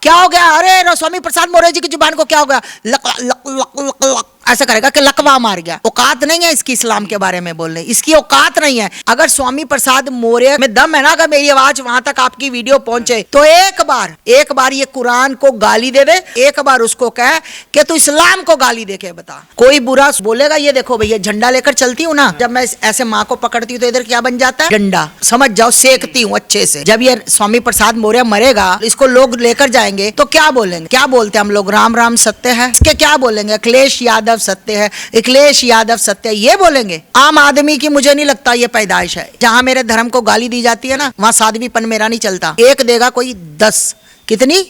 क्या हो गया? अरे स्वामी प्रसाद मौर्य जी की जुबान को क्या हो गया? Luck luck luck luck luck ऐसा करेगा कि लकवा मार गया। औकात नहीं है इसकी इस्लाम के बारे में बोलने, इसकी औकात नहीं है। अगर स्वामी प्रसाद मौर्य में दम है ना, अगर मेरी आवाज वहां तक आपकी वीडियो पहुंचे तो एक बार ये कुरान को गाली दे दे, एक बार उसको कह कि तू इस्लाम को गाली दे के बता। कोई बुरा बोलेगा, ये देखो भैया झंडा लेकर चलती हूँ ना, जब मैं ऐसे माँ को पकड़ती हूँ तो इधर क्या बन जाता है? डंडा। समझ जाओ, सेकती हूँ अच्छे से। जब ये स्वामी प्रसाद मौर्य मरेगा, इसको लोग लेकर जाएंगे तो क्या बोलेंगे? क्या बोलते हैं हम लोग? राम राम सत्य है। इसके क्या बोलेंगे? अखिलेश यादव सत्य है, अखिलेश यादव सत्य है, ये बोलेंगे। आम आदमी की मुझे नहीं लगता ये पैदाइश है। जहां मेरे धर्म को गाली दी जाती है ना, वहां साध्वीपन मेरा नहीं चलता। एक देगा कोई 10, कितनी?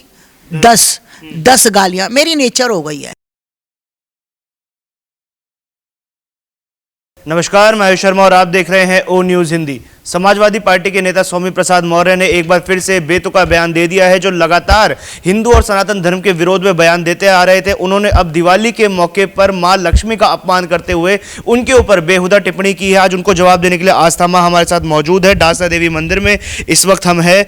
10 गालियां मेरी नेचर हो गई है। नमस्कार, मैं आयुष शर्मा और आप देख रहे हैं ओ न्यूज़ हिंदी। समाजवादी पार्टी के नेता स्वामी प्रसाद मौर्य ने एक बार फिर से बेतुका बयान दे दिया है। जो लगातार हिंदू और सनातन धर्म के विरोध में बयान देते आ रहे थे, उन्होंने अब दिवाली के मौके पर मां लक्ष्मी का अपमान करते हुए उनके ऊपर बेहुदा टिप्पणी की है। आज उनको जवाब देने के लिए आस्था मां हमारे साथ मौजूद है डासा देवी मंदिर में। इस वक्त हम है,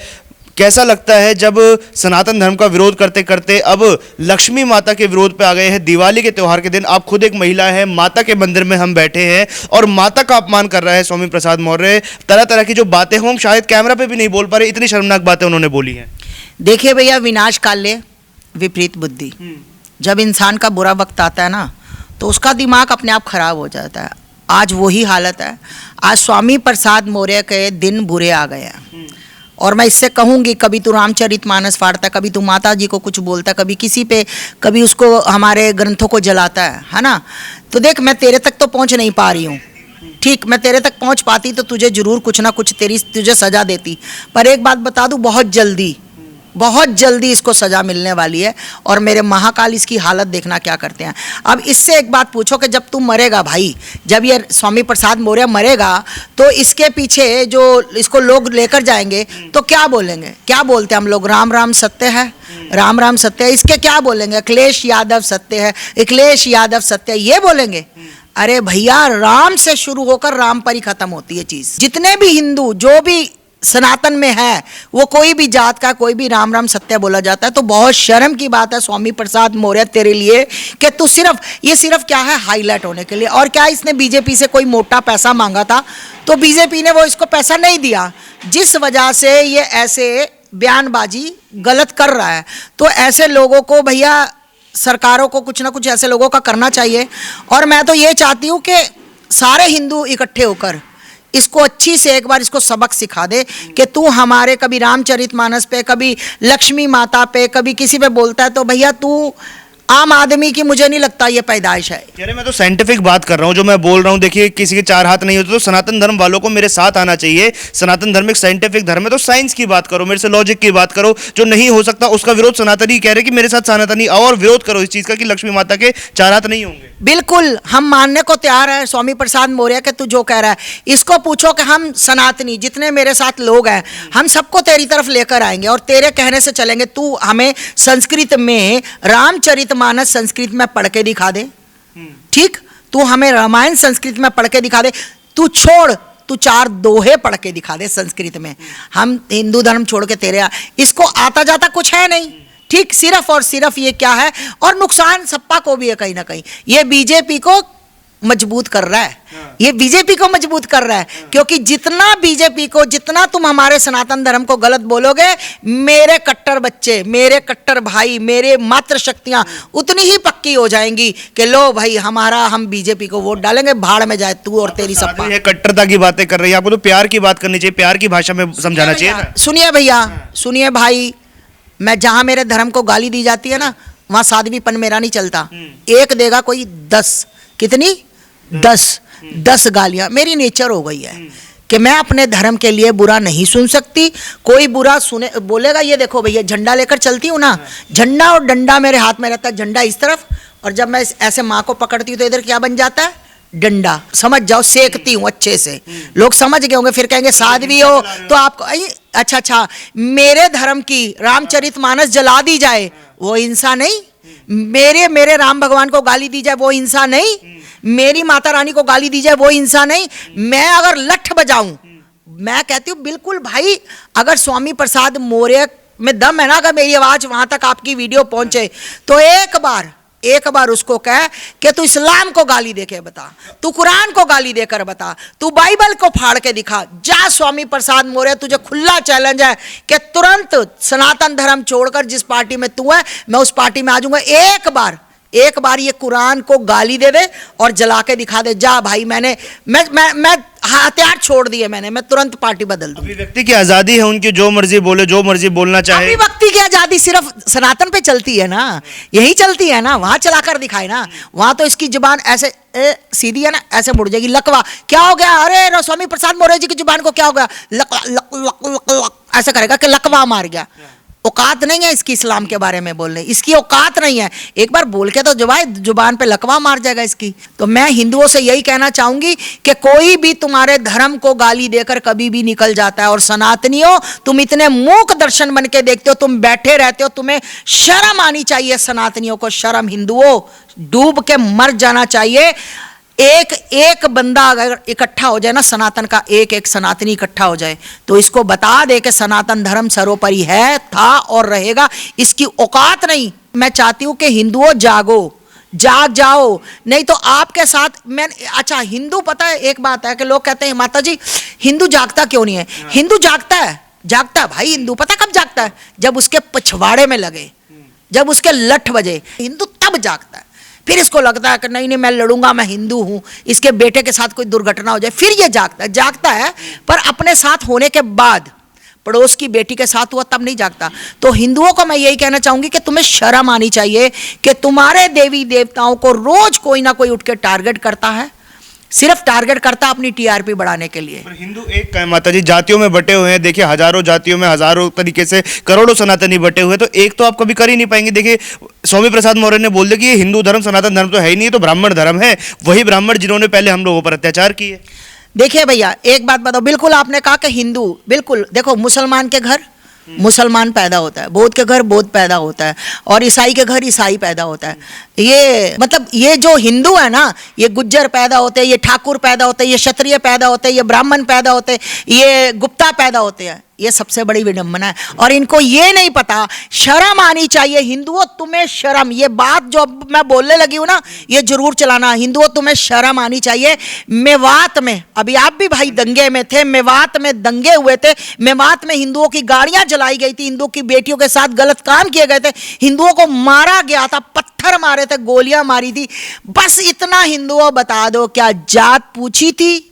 कैसा लगता है जब सनातन धर्म का विरोध करते करते अब लक्ष्मी माता के विरोध पे आ गए हैं? दिवाली के त्यौहार के दिन आप खुद एक महिला हैं, माता के मंदिर में हम बैठे हैं और माता का अपमान कर रहा है स्वामी प्रसाद मौर्य। तरह तरह की जो बातें हों, हम शायद कैमरा पे भी नहीं बोल पा रहे, इतनी शर्मनाक बातें उन्होंने बोली हैं। देखिए भैया, विनाश काले विपरीत बुद्धि। जब इंसान का बुरा वक्त आता है ना, तो उसका दिमाग अपने आप खराब हो जाता है। आज वही हालत है। आज स्वामी प्रसाद मौर्य के दिन बुरे आ गए हैं। और मैं इससे कहूँगी, कभी तू रामचरितमानस फाड़ता, कभी तू माता जी को कुछ बोलता, कभी किसी पे, कभी उसको हमारे ग्रंथों को जलाता है ना। तो देख, मैं तेरे तक तो पहुँच नहीं पा रही हूँ, ठीक। मैं तेरे तक पहुँच पाती तो तुझे जरूर कुछ ना कुछ तुझे सजा देती। पर एक बात बता दूँ, बहुत जल्दी इसको सजा मिलने वाली है। और मेरे महाकाल इसकी हालत देखना क्या करते हैं। अब इससे एक बात पूछो कि जब तू मरेगा भाई, जब ये स्वामी प्रसाद मौर्य मरेगा, तो इसके पीछे जो इसको लोग लेकर जाएंगे तो क्या बोलेंगे? क्या बोलते हैं हम लोग? राम राम सत्य है, राम राम सत्य है। इसके क्या बोलेंगे? अखिलेश यादव सत्य है, अखिलेश यादव सत्य है, ये बोलेंगे। अरे भैया, राम से शुरू होकर राम पर ही खत्म होती है चीज। जितने भी हिंदू, जो भी सनातन में है, वो कोई भी जात का, कोई भी राम राम सत्य बोला जाता है। तो बहुत शर्म की बात है स्वामी प्रसाद मौर्य तेरे लिए कि तू सिर्फ क्या है, हाईलाइट होने के लिए। और क्या इसने बीजेपी से कोई मोटा पैसा मांगा था तो बीजेपी ने वो इसको पैसा नहीं दिया, जिस वजह से ये ऐसे बयानबाजी गलत कर रहा है। तो ऐसे लोगों को भैया, सरकारों को कुछ ना कुछ ऐसे लोगों का करना चाहिए। और मैं तो ये चाहती हूँ कि सारे हिंदू इकट्ठे होकर इसको अच्छी से एक बार इसको सबक सिखा दे कि तू हमारे कभी रामचरितमानस पे, कभी लक्ष्मी माता पे, कभी किसी पे बोलता है तो भैया तू आम आदमी की मुझे नहीं लगता ये पैदाइश है। अरे मैं तो साइंटिफिक बात कर रहा हूँ, जो मैं बोल रहा हूँ। देखिए, किसी के चार हाथ नहीं होते, तो सनातन धर्म वालों को मेरे साथ आना चाहिए। सनातन धर्म एक साइंटिफिक धर्म है, तो साइंस की बात करो, मेरे से लॉजिक की बात करो। जो नहीं हो सकता उसका विरोध सनातनी कह रहे कि मेरे साथ सनातनी आओ और विरोध करो इस चीज का कि लक्ष्मी माता के चार हाथ नहीं होंगे। बिल्कुल, हम मानने को तैयार है स्वामी प्रसाद मौर्य के तू जो कह रहा है। इसको पूछो कि हम सनातनी जितने मेरे साथ लोग हैं, हम सबको तेरी तरफ लेकर आएंगे और तेरे कहने से चलेंगे। तू हमें संस्कृत में रामचरितमानस संस्कृत में पढ़ के दिखा दे, ठीक। तू हमें रामायण संस्कृत में पढ़ के दिखा दे। तू 4 दोहे पढ़ के दिखा दे संस्कृत में। हम हिंदू धर्म छोड़ के तेरे, इसको आता जाता कुछ है नहीं, ठीक। सिर्फ और सिर्फ ये क्या है, और नुकसान सपा को भी है कहीं ना कहीं। ये बीजेपी को मजबूत कर रहा है, ये बीजेपी को मजबूत कर रहा है। क्योंकि जितना बीजेपी को, जितना तुम हमारे सनातन धर्म को गलत बोलोगे, मेरे कट्टर बच्चे, मेरे कट्टर भाई, मेरे मात्र शक्तियां उतनी ही पक्की हो जाएंगी कि लो भाई हम बीजेपी को वोट डालेंगे, भाड़ में जाए तू और तेरी सपा। ये कट्टरता की बातें कर रही है, आपको तो प्यार की बात करनी चाहिए, प्यार की भाषा में समझाना चाहिए। सुनिए भैया, सुनिए भाई, मैं जहां मेरे धर्म को गाली दी जाती है ना, वहां साध्वीपन मेरा नहीं चलता। एक देगा कोई 10, कितनी? 10 गालियां मेरी नेचर हो गई है कि मैं अपने धर्म के लिए बुरा नहीं सुन सकती। कोई बुरा सुने बोलेगा, ये देखो भैया झंडा लेकर चलती हूँ ना, झंडा और डंडा मेरे हाथ में रहता है। झंडा इस तरफ, और जब मैं ऐसे माँ को पकड़ती हूँ तो इधर क्या बन जाता है? डंडा। समझ जाओ, सेकती हूँ अच्छे से। लोग समझ गए होंगे, फिर कहेंगे साध्वी हो तो आपको अच्छा, मेरे धर्म की रामचरितमानस जला दी जाए वो हिंसा नहीं? मेरे राम भगवान को गाली दी जाए वो हिंसा नहीं? मेरी माता रानी को गाली दी जाए वो हिंसा नहीं? मैं अगर लठ बजाऊं, मैं कहती हूं बिल्कुल भाई, अगर स्वामी प्रसाद मौर्य में दम है ना, अगर मेरी आवाज वहां तक आपकी वीडियो पहुंचे तो एक बार उसको कह कि तू इस्लाम को गाली देके बता, तू कुरान को गाली देकर बता, तू बाइबल को फाड़ के दिखा। जा स्वामी प्रसाद मौर्य, तुझे खुला चैलेंज है कि तुरंत सनातन धर्म छोड़कर जिस पार्टी में तू है मैं उस पार्टी में आ जाऊंगा। एक बार ये कुरान को गाली दे दे और जला के दिखा दे। जा भाई, मैं हथियार छोड़ दिए मैंने, मैं तुरंत पार्टी बदल दूं। अभिव्यक्ति की आजादी है उनकी, जो मर्जी बोले, जो मर्जी बोलना चाहे। अभिव्यक्ति की आजादी सिर्फ सनातन पे चलती है ना, यही चलती है ना, वहां चलाकर दिखाए ना। वहां तो इसकी जुबान ऐसे सीधी है ना, ऐसे मुड़ जाएगी। लकवा क्या हो गया? अरे स्वामी प्रसाद मौर्य जी की जुबान को क्या हो गया? Luck luck luck luck luck ऐसा करेगा कि लकवा मार गया। औकात नहीं है इसकी इस्लाम के बारे में बोलने, इसकी औकात नहीं है। एक बार बोल के तो जुबान पे लकवा मार जाएगा इसकी। तो मैं हिंदुओं से यही कहना चाहूंगी कि कोई भी तुम्हारे धर्म को गाली देकर कभी भी निकल जाता है। और सनातनियों, तुम इतने मूक दर्शन बन के देखते हो, तुम बैठे रहते हो, तुम्हें शर्म आनी चाहिए। सनातनियों को शर्म, हिंदुओं डूब के मर जाना चाहिए। एक बंदा अगर इकट्ठा हो जाए ना, सनातन का एक सनातनी इकट्ठा हो जाए तो इसको बता दे कि सनातन धर्म सर्वोपरि है, था और रहेगा। इसकी औकात नहीं। मैं चाहती हूं कि हिंदुओं जाग जाओ, नहीं तो आपके साथ मैं। अच्छा, हिंदू, पता है एक बात है कि लोग कहते हैं माता जी हिंदू जागता क्यों नहीं है? हिंदू जागता है भाई। हिंदू पता कब जागता है? जब उसके पिछवाड़े में लगे, जब उसके लठ बजे, हिंदू तब जागता है। फिर इसको लगता है कि नहीं मैं लड़ूंगा, मैं हिंदू हूं, इसके बेटे के साथ कोई दुर्घटना हो जाए, फिर ये जागता है। पर अपने साथ होने के बाद, पड़ोस की बेटी के साथ हुआ तब नहीं जागता। तो हिंदुओं को मैं यही कहना चाहूंगी कि तुम्हें शर्म आनी चाहिए कि तुम्हारे देवी देवताओं को रोज कोई ना कोई उठ के टारगेट करता है, सिर्फ टारगेट करता अपनी टीआरपी बढ़ाने के लिए। पर हिंदू एक का है माता जी, जातियों में बटे हुए हैं। देखिए हजारों जातियों में हजारों तरीके से करोड़ों सनातनी बटे हुए, तो एक तो आप कभी कर ही नहीं पाएंगे। देखिए स्वामी प्रसाद मौर्य ने बोल दिया कि ये हिंदू धर्म सनातन धर्म तो है ही नहीं, तो ब्राह्मण धर्म है। वही ब्राह्मण जिन्होंने पहले हम लोगों पर अत्याचार किए। देखिए भैया, एक बात बताओ, बिल्कुल आपने कहा कि हिंदू, बिल्कुल देखो, मुसलमान के घर मुसलमान पैदा होता है, बौद्ध के घर बौद्ध पैदा होता है, और ईसाई के घर ईसाई पैदा होता है। ये मतलब ये जो हिंदू है ना, ये गुज्जर पैदा होते हैं, ये ठाकुर पैदा होते हैं, ये क्षत्रिय पैदा होते हैं, ये ब्राह्मण पैदा होते हैं, ये गुप्ता पैदा होते हैं। ये सबसे बड़ी विडंबना है। और इनको ये नहीं पता, शर्म आनी चाहिए। हिंदुओं तुम्हें शर्म, ये बात जो मैं बोलने लगी हूं ना, ये जरूर चलाना। हिंदुओं तुम्हें शर्म आनी चाहिए। मेवात में, अभी आप भी भाई दंगे में थे, मेवात में दंगे हुए थे, मेवात में हिंदुओं की गाड़ियां जलाई गई थी, हिंदुओं की बेटियों के साथ गलत काम किए गए थे, हिंदुओं को मारा गया था, पत्थर मारे थे, गोलियां मारी थी। बस इतना हिंदुओं बता दो, क्या जात पूछी थी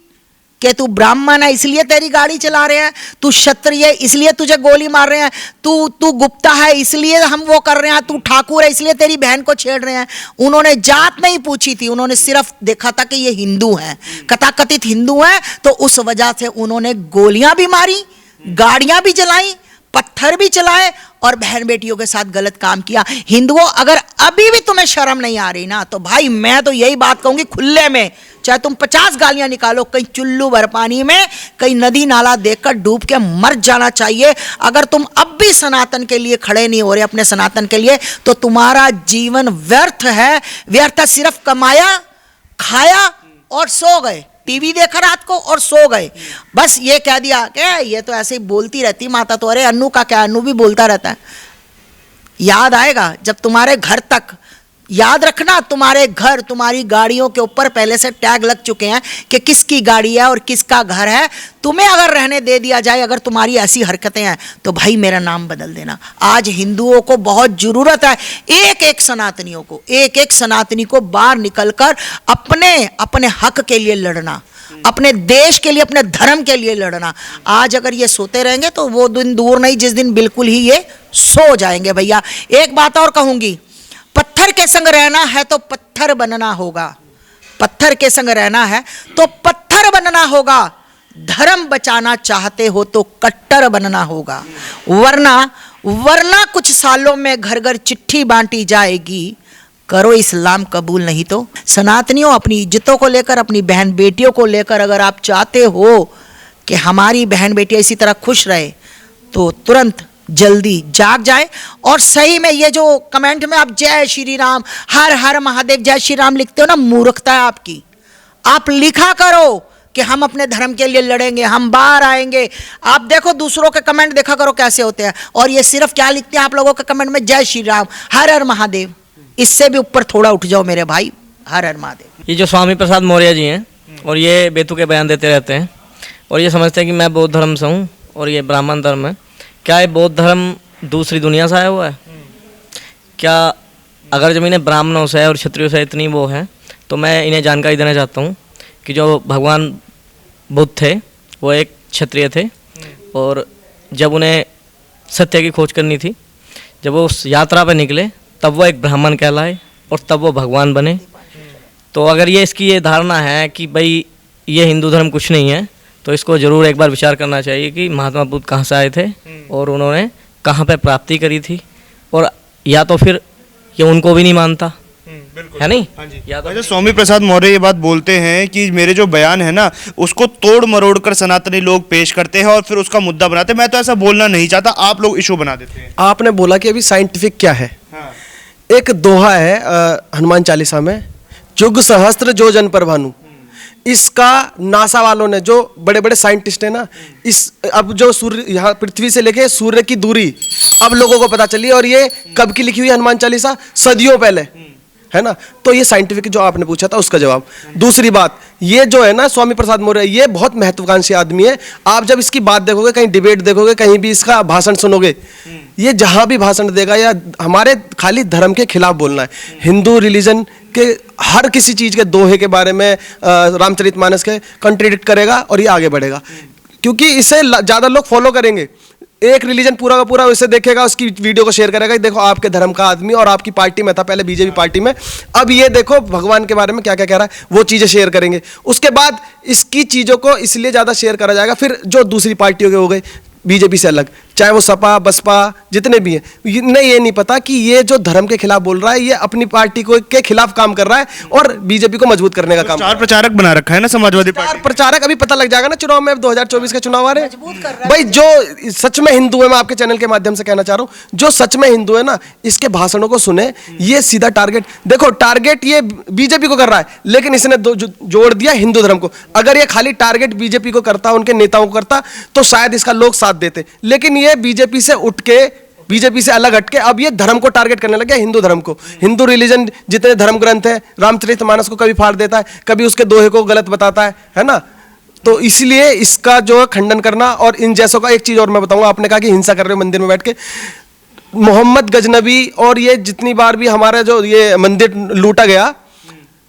कि तू ब्राह्मण है इसलिए तेरी गाड़ी चला रहे हैं, तू क्षत्रिय है इसलिए तुझे गोली मार रहे हैं, तू गुप्ता है इसलिए हम वो कर रहे हैं, तू ठाकुर है इसलिए तेरी बहन को छेड़ रहे हैं। उन्होंने जात नहीं पूछी थी, उन्होंने सिर्फ देखा था कि ये हिंदू हैं, कथाकथित हिंदू हैं, तो उस वजह से उन्होंने गोलियां भी मारी, गाड़ियां भी जलाई, पत्थर भी चलाए और बहन बेटियों के साथ गलत काम किया। हिंदुओं, अगर अभी भी तुम्हें शर्म नहीं आ रही ना, तो भाई मैं तो यही बात कहूंगी, खुले में चाहे तुम 50 गालियां निकालो, कहीं चुल्लू भर पानी में, कहीं नदी नाला देखकर डूब के मर जाना चाहिए। अगर तुम अब भी सनातन के लिए खड़े नहीं हो रहे, अपने सनातन के लिए, तो तुम्हारा जीवन व्यर्थ है। व्यर्थ है, सिर्फ कमाया, खाया और सो गए, टीवी देखा रात को और सो गए। बस ये कह दिया कि ये तो ऐसे ही बोलती रहती माता, तो अरे अन्नू का क्या, अन्नू भी बोलता रहता है। याद आएगा जब तुम्हारे घर तक, याद रखना, तुम्हारे घर, तुम्हारी गाड़ियों के ऊपर पहले से टैग लग चुके हैं कि किसकी गाड़ी है और किसका घर है। तुम्हें अगर रहने दे दिया जाए, अगर तुम्हारी ऐसी हरकतें हैं, तो भाई मेरा नाम बदल देना। आज हिंदुओं को बहुत जरूरत है, एक सनातनियों को, एक सनातनी को बाहर निकलकर अपने हक के लिए लड़ना, अपने देश के लिए, अपने धर्म के लिए लड़ना। आज अगर ये सोते रहेंगे तो वो दिन दूर नहीं जिस दिन बिल्कुल ही ये सो जाएंगे। भैया एक बात और कहूंगी, पत्थर के संग रहना है तो पत्थर बनना होगा, पत्थर के संग रहना है तो पत्थर बनना होगा। धर्म बचाना चाहते हो तो कट्टर बनना होगा, वरना कुछ सालों में घर घर चिट्ठी बांटी जाएगी, करो इस्लाम कबूल नहीं तो। सनातनियों, अपनी इज्जतों को लेकर, अपनी बहन बेटियों को लेकर अगर आप चाहते हो कि हमारी बहन बेटियां इसी तरह खुश रहे, तो तुरंत जल्दी जाग जाए। और सही में ये जो कमेंट में आप जय श्री राम, हर हर महादेव, जय श्री राम लिखते हो ना, मूर्खता है आपकी। आप लिखा करो कि हम अपने धर्म के लिए लड़ेंगे, हम बाहर आएंगे। आप देखो दूसरों के कमेंट देखा करो कैसे होते हैं, और ये सिर्फ क्या लिखते हैं आप लोगों के कमेंट में, जय श्री राम, हर हर महादेव। इससे भी ऊपर थोड़ा उठ जाओ मेरे भाई, हर हर महादेव। ये जो स्वामी प्रसाद मौर्य जी हैं और ये बेतुके बयान देते रहते हैं और ये समझते हैं कि मैं बौद्ध धर्म से हूँ और ये ब्राह्मण धर्म है। क्या ये बौद्ध धर्म दूसरी दुनिया से आया हुआ है? क्या अगर ज़मीनें ब्राह्मणों से और क्षत्रियों से इतनी वो है, तो मैं इन्हें जानकारी देना चाहता हूँ कि जो भगवान बुद्ध थे वो एक क्षत्रिय थे, और जब उन्हें सत्य की खोज करनी थी, जब वो उस यात्रा पर निकले तब वो एक ब्राह्मण कहलाए और तब वो भगवान बने। तो अगर ये इसकी ये धारणा है कि भाई ये हिंदू धर्म कुछ नहीं है, तो इसको ज़रूर एक बार विचार करना चाहिए कि महात्मा बुद्ध कहाँ से आए थे और उन्होंने कहाँ पे प्राप्ति करी थी, और या तो फिर ये उनको भी नहीं मानता है नहीं। हाँ जी। या तो वैसे स्वामी प्रसाद मौर्य ये बात बोलते हैं कि मेरे जो बयान है ना उसको तोड़ मरोड़ कर सनातनी लोग पेश करते हैं और फिर उसका मुद्दा बनाते हैं। मैं तो ऐसा बोलना नहीं चाहता, आप लोग इशू बना देते हैं। आपने बोला कि अभी साइंटिफिक क्या है। हाँ। एक दोहा है हनुमान चालीसा में, जुग सहस्त्र जो जन पर भानु। इसका नासा वालों ने, जो बड़े बड़े साइंटिस्ट हैं ना, इस अब जो सूर्य यहाँ पृथ्वी से लेके सूर्य की दूरी अब लोगों को पता चली, और ये कब की लिखी हुई हनुमान चालीसा? सदियों पहले, है ना। तो ये साइंटिफिक जो आपने पूछा था उसका जवाब। दूसरी बात, ये जो है ना स्वामी प्रसाद मौर्य, ये बहुत महत्वाकांक्षी आदमी है। आप जब इसकी बात देखोगे, कहीं डिबेट देखोगे, कहीं भी इसका भाषण सुनोगे, ये जहां भी भाषण देगा या हमारे खाली धर्म के खिलाफ बोलना है, हिंदू रिलीजन के हर किसी चीज के दोहे के बारे में, रामचरितमानस के कंट्रीडिक्ट करेगा और ये आगे बढ़ेगा, क्योंकि इसे ज्यादा लोग फॉलो करेंगे। एक रिलीजन पूरा का पूरा उसे देखेगा, उसकी वीडियो को शेयर करेगा, देखो आपके धर्म का आदमी, और आपकी पार्टी में था पहले बीजेपी पार्टी में, अब ये देखो भगवान के बारे में क्या क्या कह रहा है, वो चीजें शेयर करेंगे। उसके बाद इसकी चीजों को इसलिए ज्यादा शेयर करा जाएगा। फिर जो दूसरी पार्टियों के हो गए बीजेपी से अलग, चाहे वो सपा बसपा जितने भी हैं, इन्हें ये नहीं पता कि ये जो धर्म के खिलाफ बोल रहा है, ये अपनी पार्टी को के खिलाफ काम कर रहा है और बीजेपी को मजबूत करने का काम। स्टार प्रचारक बना रखा है ना समाजवादी स्टार पार्टी। प्रचारक अभी पता लग जाएगा ना चुनाव में, 2024 के चुनाव आ रहे हैं भाई। जो सच में हिंदू है, मैं आपके चैनल के माध्यम से कहना चाह रहा हूं, जो सच में हिंदू है ना, इसके भाषणों को सुने। ये सीधा टारगेट देखो, टारगेट ये बीजेपी को कर रहा है, लेकिन इसने जोड़ दिया हिंदू धर्म को। अगर ये खाली टारगेट बीजेपी को करता, उनके नेताओं को करता, तो शायद इसका लोग साथ देते, लेकिन ये बीजेपी से उठ के, बीजेपी से अलग हटके अब ये धर्म को टारगेट करने लग गया, हिंदू धर्म को। हिंदू रिलीजन जितने धर्म ग्रंथ है, रामचरितमानस को कभी फाड़ देता है, कभी उसके दोहे को गलत बताता है ना। तो इसलिए इसका जो खंडन करना, और इन जैसों का एक चीज और मैं बताऊंगा, आपने कहा कि हिंसा कर रहे हो मंदिर में बैठ के, मोहम्मद गजनबी और ये जितनी बार भी हमारा जो ये मंदिर लूटा गया,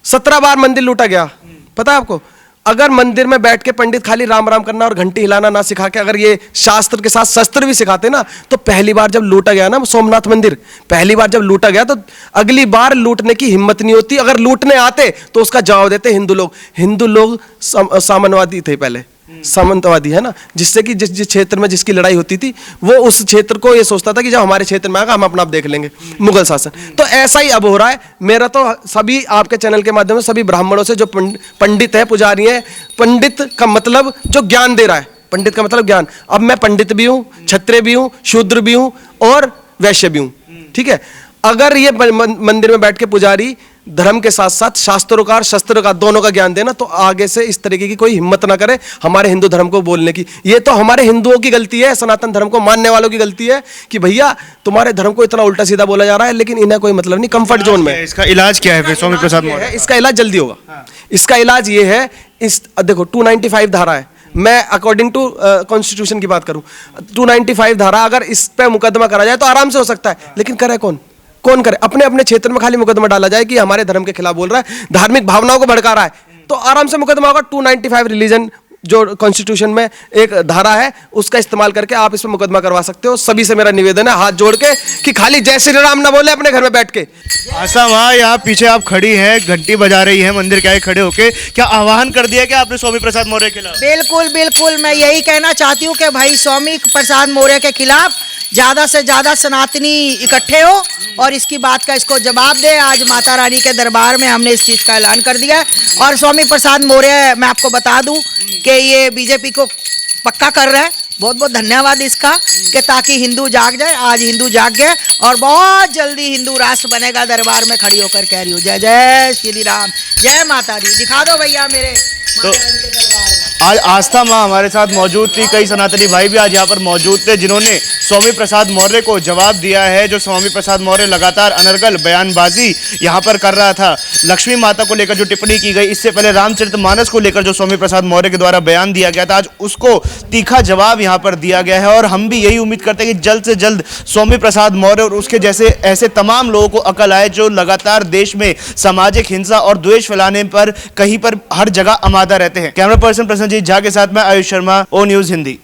17 बार मंदिर लूटा गया, पता है आपको। अगर मंदिर में बैठ के पंडित खाली राम राम करना और घंटी हिलाना ना सिखा के, अगर ये शास्त्र के साथ शस्त्र भी सिखाते ना, तो पहली बार जब लूटा गया ना सोमनाथ मंदिर, पहली बार जब लूटा गया, तो अगली बार लूटने की हिम्मत नहीं होती। अगर लूटने आते तो उसका जवाब देते हिंदू लोग। हिंदू लोग सामंतवादी थे पहले, सामंतवादी, है ना, जिससे कि जिस जिस क्षेत्र में जिसकी लड़ाई होती थी, वो उस क्षेत्र को ये सोचता था कि जब हमारे क्षेत्र में आएगा हम अपना आप देख लेंगे, मुगल शासन। तो ऐसा ही अब हो रहा है। मेरा तो सभी आपके चैनल के माध्यम से सभी ब्राह्मणों से, जो पंडित है, पुजारी है, पंडित का मतलब जो ज्ञान दे रहा है, पंडित का मतलब ज्ञान। अब मैं पंडित भी हूं, क्षत्रिय भी हूं, शूद्र भी हूं और वैश्य भी हूं, ठीक है। अगर ये मंदिर में बैठ के पुजारी धर्म के साथ साथ शास्त्रों का, शस्त्रों का, दोनों का ज्ञान देना, तो आगे से इस तरीके की कोई हिम्मत ना करे हमारे हिंदू धर्म को बोलने की। ये तो हमारे हिंदुओं की गलती है, सनातन धर्म को मानने वालों की गलती है कि भैया तुम्हारे धर्म को इतना उल्टा सीधा बोला जा रहा है, लेकिन इन्हें कोई मतलब नहीं, कंफर्ट जोन में। इसका इलाज क्या है फिर स्वामी प्रसाद मौर्य? इसका इलाज जल्दी होगा। इसका इलाज ये है, इस देखो 295 धारा है, मैं अकॉर्डिंग टू कॉन्स्टिट्यूशन की बात करूं, 295 धारा, अगर इस पे मुकदमा करा जाए तो आराम से हो सकता है, लेकिन करे कौन? कौन करे? अपने अपने क्षेत्र में खाली मुकदमा डाला जाए कि हमारे धर्म के खिलाफ बोल रहा है, धार्मिक भावनाओं को भड़का रहा है, तो आराम से मुकदमा होगा। 295 रिलीजन जो कॉन्स्टिट्यूशन में एक धारा है, उसका इस्तेमाल करके आप इस पर मुकदमा करवा सकते हो। सभी से मेरा निवेदन है हाथ जोड़ के कि खाली जय श्री राम ना बोले अपने घर में बैठ के। आशा वहाँ यहाँ पीछे आप खड़ी हैं, घंटी बजा रही हैं मंदिर के आगे खड़े होके, क्या आह्वान कर दिया क्या आपने स्वामी प्रसाद मौर्य के खिलाफ? बिल्कुल बिल्कुल, मैं यही कहना चाहती हूँ कि भाई स्वामी प्रसाद मौर्य के खिलाफ ज़्यादा से ज़्यादा सनातनी इकट्ठे हो और इसकी बात का इसको जवाब दे। आज माता रानी के दरबार में हमने इस चीज़ का ऐलान कर दिया है। और स्वामी प्रसाद मौर्य, मैं आपको बता दूं कि ये बीजेपी को पक्का कर रहा है। बहुत बहुत धन्यवाद इसका, कि ताकि हिंदू जाग जाए। आज हिंदू जाग गए और बहुत जल्दी हिंदू राष्ट्र बनेगा। दरबार में खड़ी होकर कह रही हूँ जय जय श्री राम, जय माता दी। दिखा दो भैया मेरे माता रानी के दरबार में। आज आस्था माँ हमारे साथ मौजूद थी, कई सनातनी भाई भी आज यहाँ पर मौजूद थे जिन्होंने स्वामी प्रसाद मौर्य को जवाब दिया है। जो स्वामी प्रसाद मौर्य लगातार अनर्गल बयानबाजी यहाँ पर कर रहा था, लक्ष्मी माता को लेकर जो टिप्पणी की गई, इससे पहले रामचरितमानस को लेकर जो स्वामी प्रसाद मौर्य के द्वारा बयान दिया गया था, आज उसको तीखा जवाब यहाँ पर दिया गया है। और हम भी यही उम्मीद करते हैं कि जल्द से जल्द स्वामी प्रसाद मौर्य और उसके जैसे ऐसे तमाम लोगों को अकल आए जो लगातार देश में सामाजिक हिंसा और द्वेष फैलाने पर कहीं पर हर जगह आमादा रहते हैं। कैमरा पर्सन प्रसन्नजीत झा के साथ मैं आयुष शर्मा, ओ न्यूज़ हिंदी।